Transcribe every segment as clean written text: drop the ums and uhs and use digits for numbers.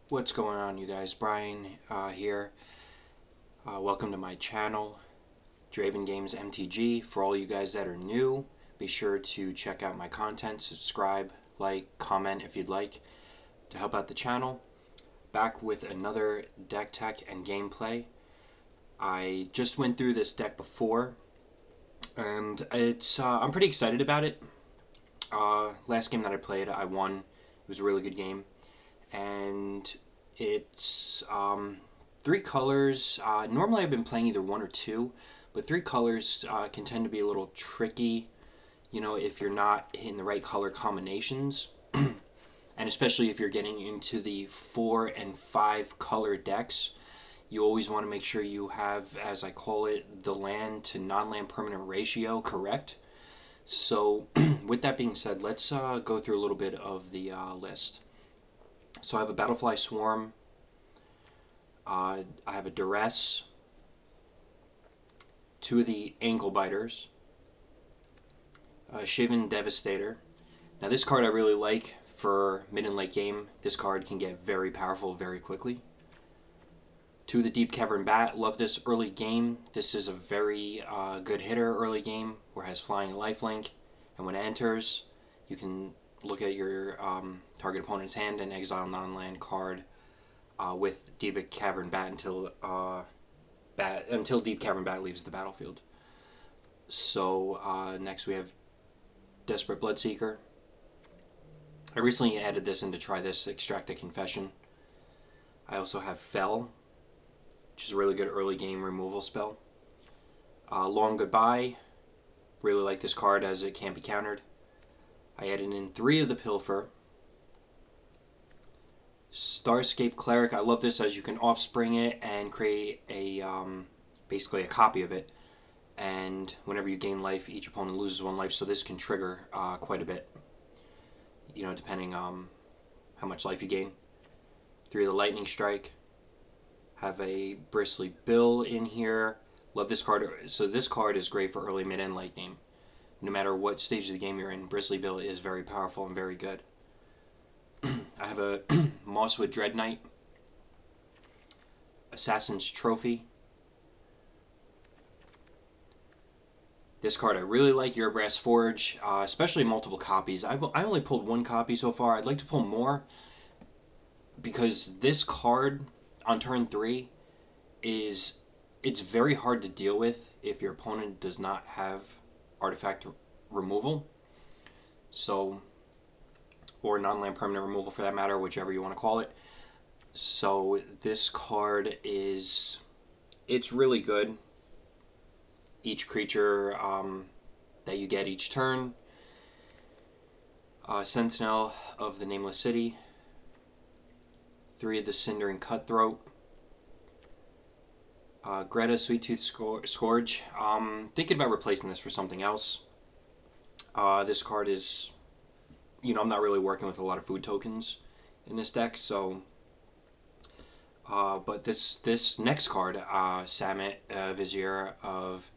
What's going on, you guys? Brian here. Welcome to my channel, Draven Games MTG. For all you guys that are new, be sure to check out my content, subscribe, like, comment if you'd like to help out the channel. Back with another deck tech and gameplay. I just went through this deck before, and it's I'm pretty excited about it. Last game that I played, I won. It was a really good game, and it's three colors. Normally, I've been playing either one or two, but three colors can tend to be a little tricky. You know, if you're not hitting the right color combinations, and especially if you're getting into the 4 and 5 color decks, you always want to make sure you have, as I call it, the land to non-land permanent ratio correct. So, with that being said, let's go through a little bit of the list. So I have a Battlefly Swarm. I have a Duress. Two of the Ankle Biters. A Shaven Devastator. Now this card I really like for mid and late game. This card can get very powerful very quickly. Two of the Deep Cavern Bat. Love this early game. This is a very good hitter early game where it has flying and lifelink. And when it enters, you can look at your target opponent's hand and exile non-land card with Deep Cavern Bat until Deep Cavern Bat leaves the battlefield. So next we have Desperate Bloodseeker. I recently added this in to try this Extract a Confession. I also have Fell, which is a really good early game removal spell. Long Goodbye. Really like this card as it can't be countered. I added in 3 of the Pilfer. Starscape Cleric. I love this as you can offspring it and create a basically a copy of it. And whenever you gain life, each opponent loses 1 life. So this can trigger quite a bit. You know, depending how much life you gain. 3 of the Lightning Strike. Have a Bristly Bill in here. Love this card. So this card is great for early, mid, and late game. No matter what stage of the game you're in, Bristly Bill is very powerful and very good. I have a Mosswood Dread Knight, Assassin's Trophy. This card I really like, Brass Forge, especially multiple copies. I only pulled 1 copy so far. I'd like to pull more because this card on turn 3 it's very hard to deal with if your opponent does not have artifact removal. So, or non-land permanent removal for that matter, whichever you want to call it. So this card it's really good. Each creature that you get each turn. Sentinel of the Nameless City. 3 of the Cindering Cutthroat. Greta Sweet Tooth Scourge. Thinking about replacing this for something else. This card is, I'm not really working with a lot of food tokens in this deck, so. But this next card, Samit, Vizier of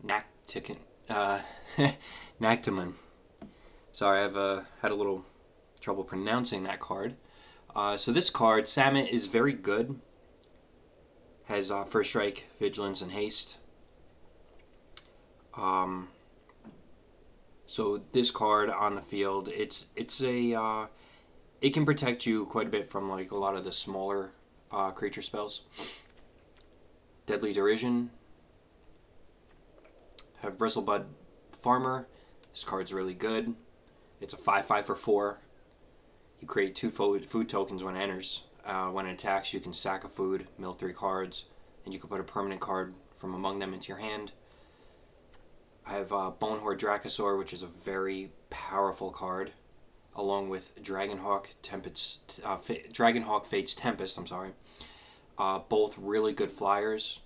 Nactimon. Sorry, I've had a little trouble pronouncing that card. So this card, Samit, is very good. Has First Strike, Vigilance, and Haste. So this card on the field, it can protect you quite a bit from like a lot of the smaller creature spells. Deadly Derision. Have Bristlebud Farmer. This card's really good. It's a 5/5 for 4. You create 2 food tokens when it enters. When it attacks, you can sack a food, mill 3 cards, and you can put a permanent card from among them into your hand. I have Bonehorde Dracosaur, which is a very powerful card, along with Dragonhawk Fate's Tempest. Both really good flyers.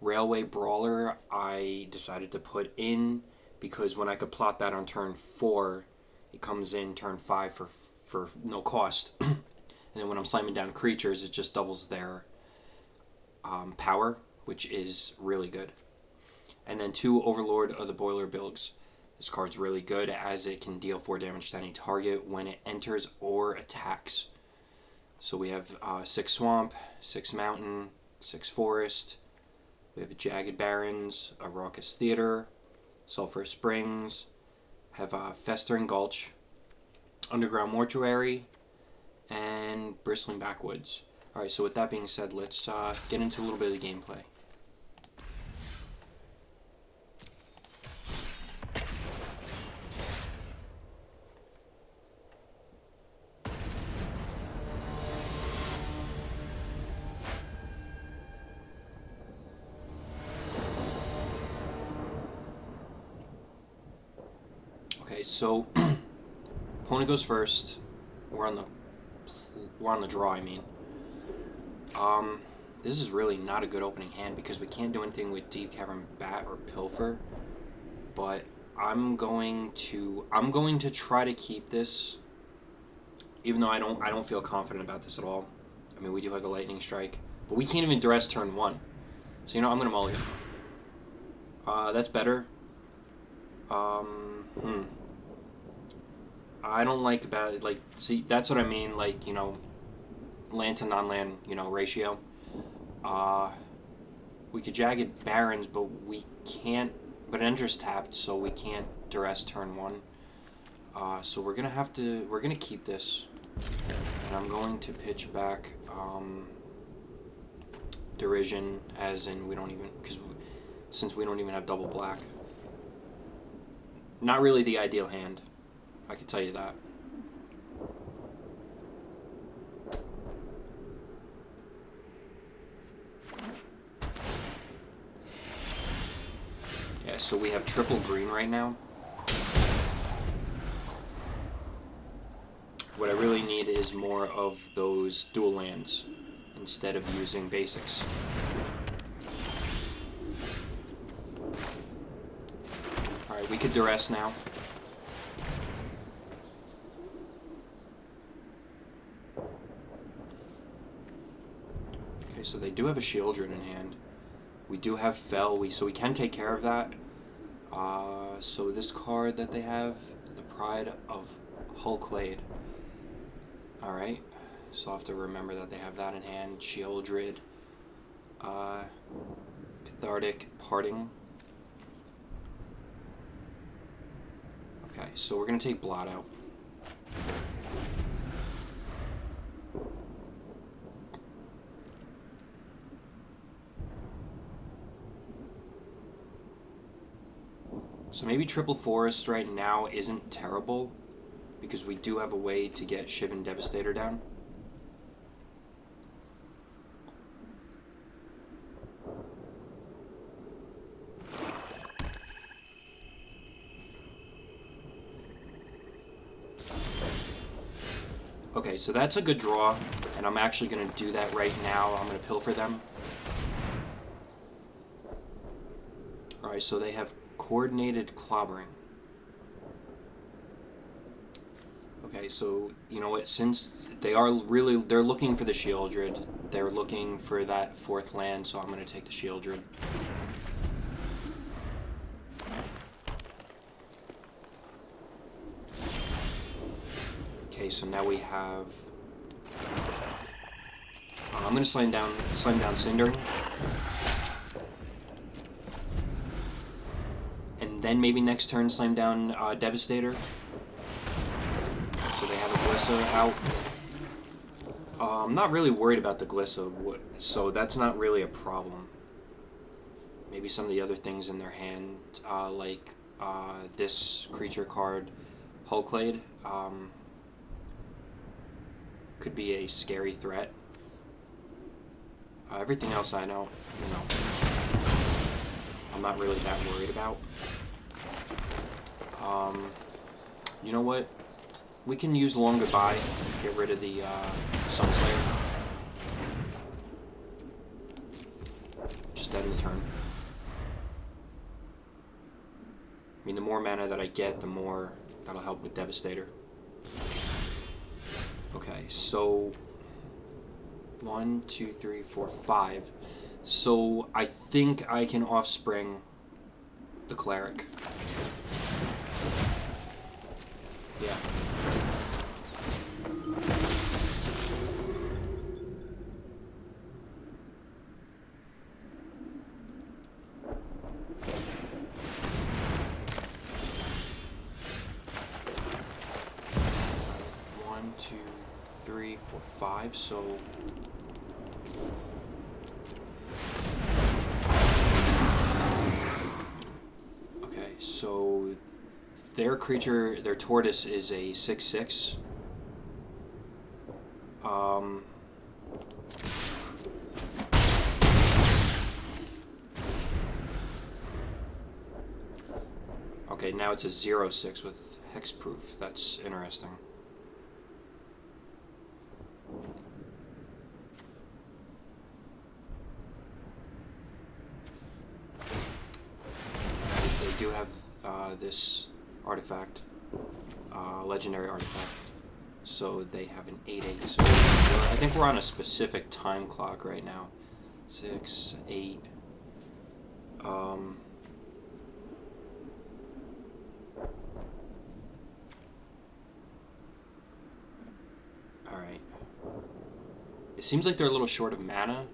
Railway Brawler, I decided to put in because when I could plot that on turn 4, it comes in turn 5 for no cost. And then when I'm slamming down creatures, it just doubles their power, which is really good. And then 2 Overlord of the Boiler Bilges. This card's really good as it can deal 4 damage to any target when it enters or attacks. So we have 6 Swamp, 6 Mountain, 6 Forest. We have a Jagged Barrens, a Raucous Theater, Sulphur Springs, have Festering Gulch, Underground Mortuary, and Bristling Backwoods. Alright, so with that being said, let's get into a little bit of the gameplay. Okay, so opponent goes first. We're on the draw, I mean. This is really not a good opening hand because we can't do anything with Deep Cavern Bat or Pilfer. But I'm going to try to keep this, even though I don't feel confident about this at all. I mean, we do have the Lightning Strike, but we can't even duress turn 1. So I'm gonna mulligan. That's better. I don't like about see, that's what I mean, land to non-land, ratio. We could Jagged Barrens, but we can't, but it enters tapped, so we can't duress turn 1. So we're gonna keep this, and I'm going to pitch back, Derision, as in since we don't even have double black. Not really the ideal hand, I can tell you that. Yeah, so we have triple green right now. What I really need is more of those dual lands instead of using basics. Alright, we could duress now. Okay, so they do have a Shieldred in hand. We do have Fell, so we can take care of that. So this card that they have, the Pride of Hulklade. Alright, so I'll have to remember that they have that in hand. Shieldred, Cathartic Parting. Okay, so we're going to take Blot out. So maybe Triple Forest right now isn't terrible, because we do have a way to get Shivan Devastator down. Okay, so that's a good draw, and I'm actually going to do that right now. I'm going to Pilfer them. Alright, so they have Coordinated Clobbering. Okay, so you know what, since they're looking for the Shieldred, they're looking for that 4th land, so I'm going to take the Shieldred. Okay, so now we have, I'm going to slam down Cindering. And then maybe next turn slam down Devastator. So they have a Glissa out. I'm not really worried about the Glissa, so that's not really a problem. Maybe some of the other things in their hand, like this creature card, Hulklade, could be a scary threat. Everything else I know, I'm not really that worried about. You know what? We can use Long Goodbye, get rid of the Sunslayer. Just end the turn. I mean, the more mana that I get, the more that'll help with Devastator. Okay, so 1, 2, 3, 4, 5. So I think I can Offspring the Cleric. Yeah. 3, 4, 5. So okay, so their creature, their tortoise, is a 6/6. Okay, now it's a 0/6 with hexproof. That's interesting. They do have this artifact, legendary artifact. So they have an 8/8. So I think we're on a specific time clock right now. 6, 8. Alright. It seems like they're a little short of mana.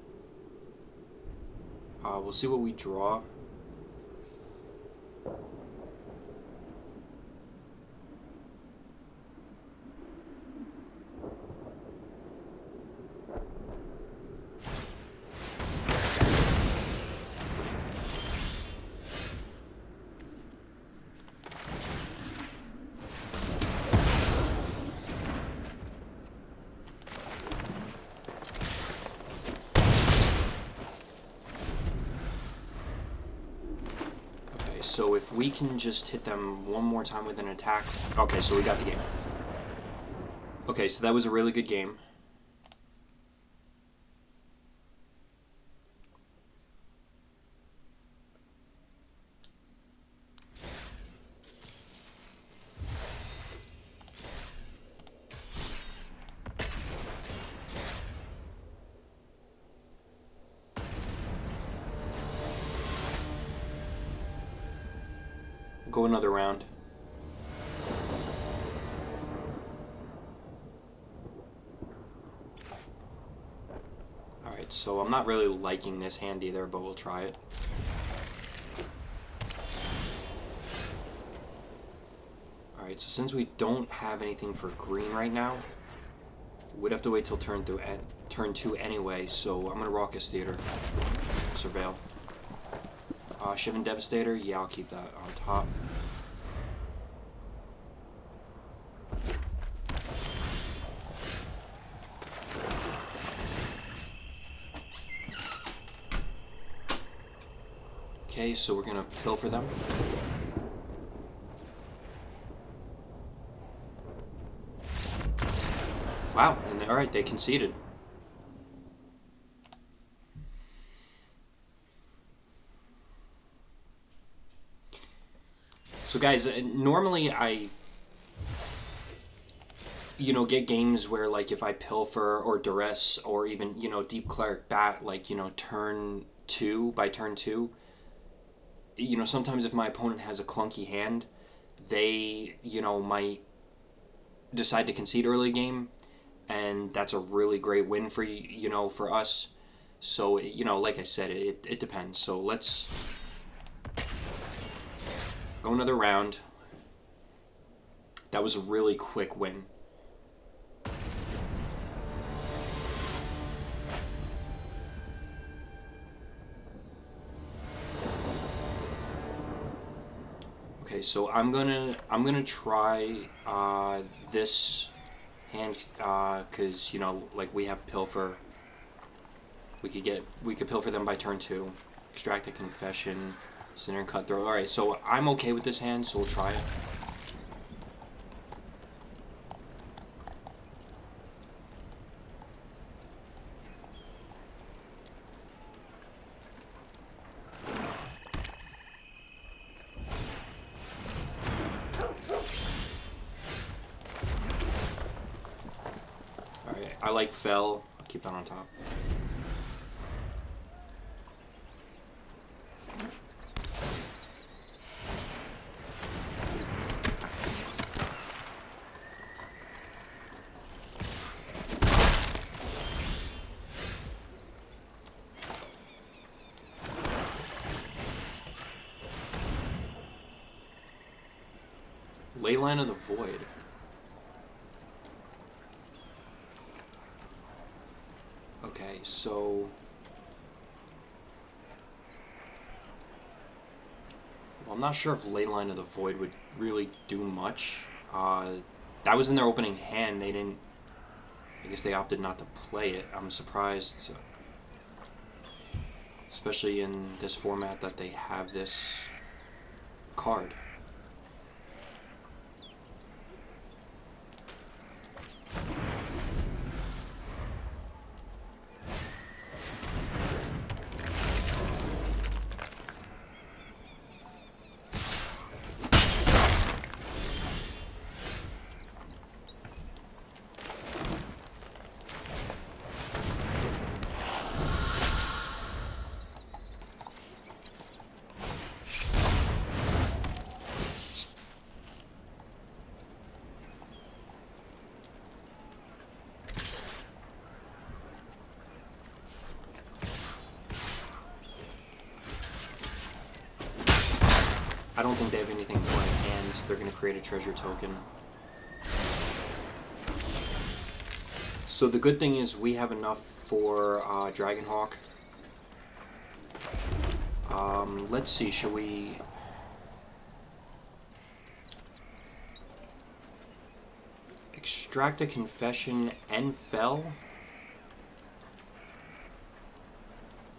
We'll see what we draw. So if we can just hit them one more time with an attack. Okay, so we got the game. Okay, so that was a really good game. Go another round. Alright, so I'm not really liking this hand either, but we'll try it. Alright, so since we don't have anything for green right now, we'd have to wait till turn 2 anyway, so I'm gonna Raucous Theater. Surveil. Shivan Devastator, yeah, I'll keep that on top. Okay, so we're gonna pilfer them. Wow, and alright, they conceded. So guys, normally I, get games where, like, if I pilfer or duress or even, deep cleric bat, like, turn 2, by turn 2, sometimes if my opponent has a clunky hand, they, might decide to concede early game, and that's a really great win for, for us. So, like I said, it depends. So let's go another round. That was a really quick win. Okay, so I'm gonna try this hand because like we have pilfer. We could pilfer them by turn 2. Extract a Confession, Sinner and Cutthroat. All right, so I'm okay with this hand, so we'll try it. All right, I like Fell. I'll keep that on top. Leyline of the Void. Okay, so well, I'm not sure if Leyline of the Void would really do much. That was in their opening hand. They didn't. I guess they opted not to play it. I'm surprised, especially in this format, that they have this card. I don't think they have anything more in hand. They're going to create a treasure token. So the good thing is we have enough for Dragonhawk. Let's see, should we... Extract a Confession and Fell?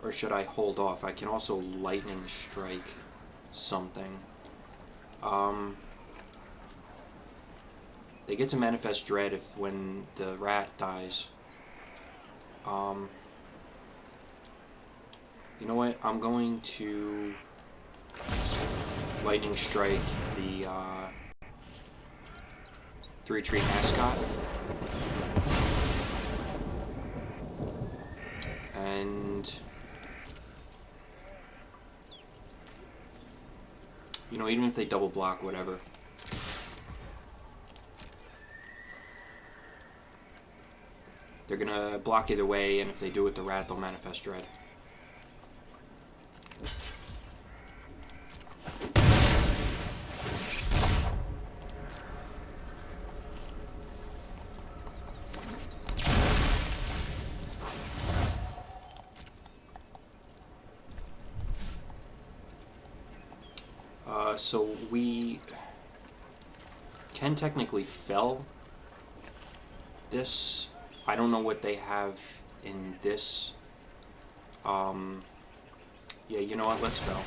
Or should I hold off? I can also Lightning Strike something. They get to Manifest Dread if when the rat dies. You know what? I'm going to Lightning Strike the 3-tree mascot. And you know, even if they double block, whatever. They're gonna block either way, and if they do it with the rat, they'll Manifest Dread. So we can technically fell this. I don't know what they have in this. Yeah, you know what? Let's fell.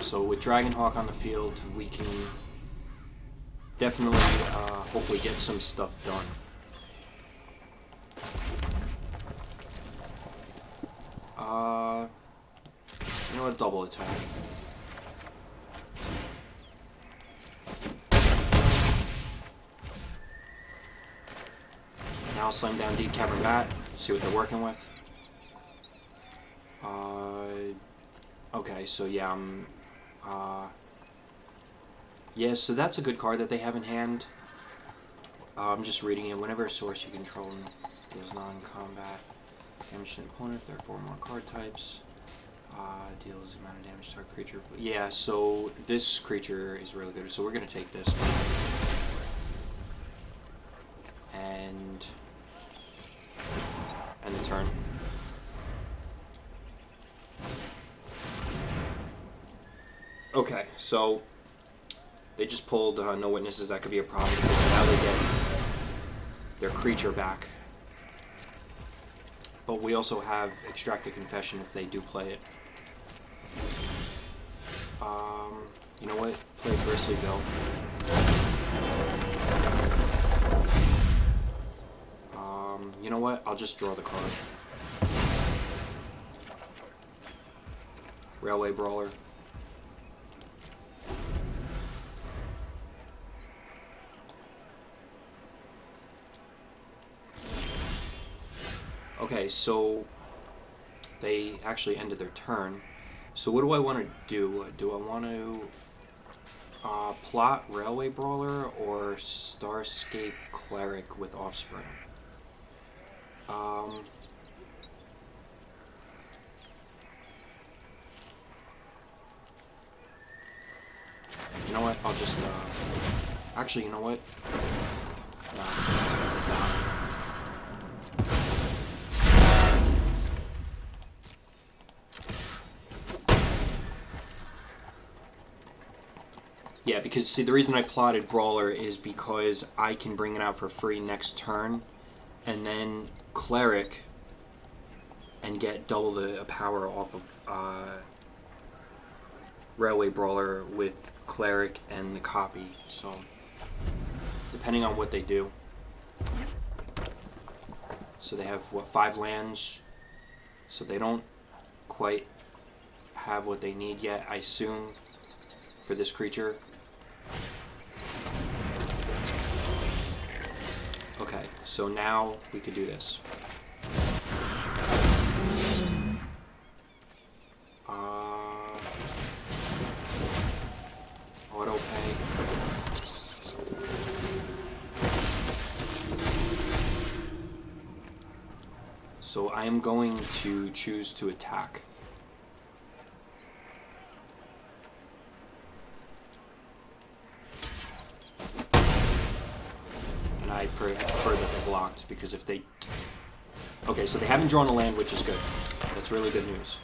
So with Dragonhawk on the field, we can definitely, hopefully get some stuff done. You know what? Double attack. Now I'll slam down Deep Cavern Bat, see what they're working with. Okay, so yeah, yeah, so that's a good card that they have in hand. I'm just reading it. Whenever a source you control deals non-combat damage to the opponent, there are 4 more card types. Deals the amount of damage to our creature. Yeah, so this creature is really good. So we're going to take this and the turn. Okay, so they just pulled No Witnesses. That could be a problem because now they get their creature back. But we also have Extract a Confession if they do play it. You know what? Play Bristly Bill. You know what? I'll just draw the card. Railway Brawler. Okay, so they actually ended their turn. So what do I want to do? Do I want to plot Railway Brawler or Starscape Cleric with Offspring? Um, you know what? I'll just actually, you know what? No. Yeah, because see, the reason I plotted Brawler is because I can bring it out for free next turn, and then Cleric, and get double the power off of Railway Brawler with Cleric and the copy. So, depending on what they do. So they have, what, 5 lands? So they don't quite have what they need yet, I assume, for this creature. Okay, so now we could do this. Auto pay. So I am going to choose to attack. And I prefer that they're blocked, because if they... Okay, so they haven't drawn a land, which is good. That's really good news.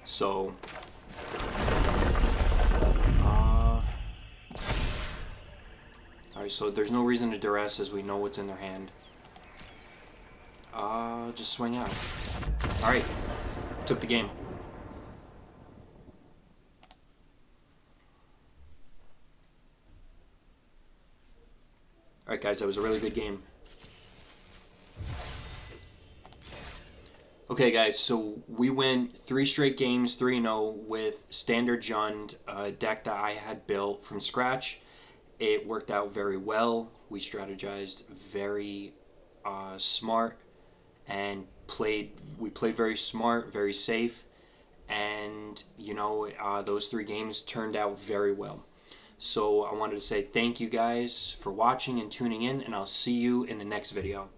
So... Alright, so there's no reason to duress as we know what's in their hand. Just swing out. Alright, took the game. Alright guys, that was a really good game. Okay guys, so we went 3 straight games, 3-0 with Standard Jund, a deck that I had built from scratch. It worked out very well. We strategized very smart, and we played very smart, very safe, and you know, those 3 games turned out very well. So I wanted to say thank you guys for watching and tuning in, and I'll see you in the next video.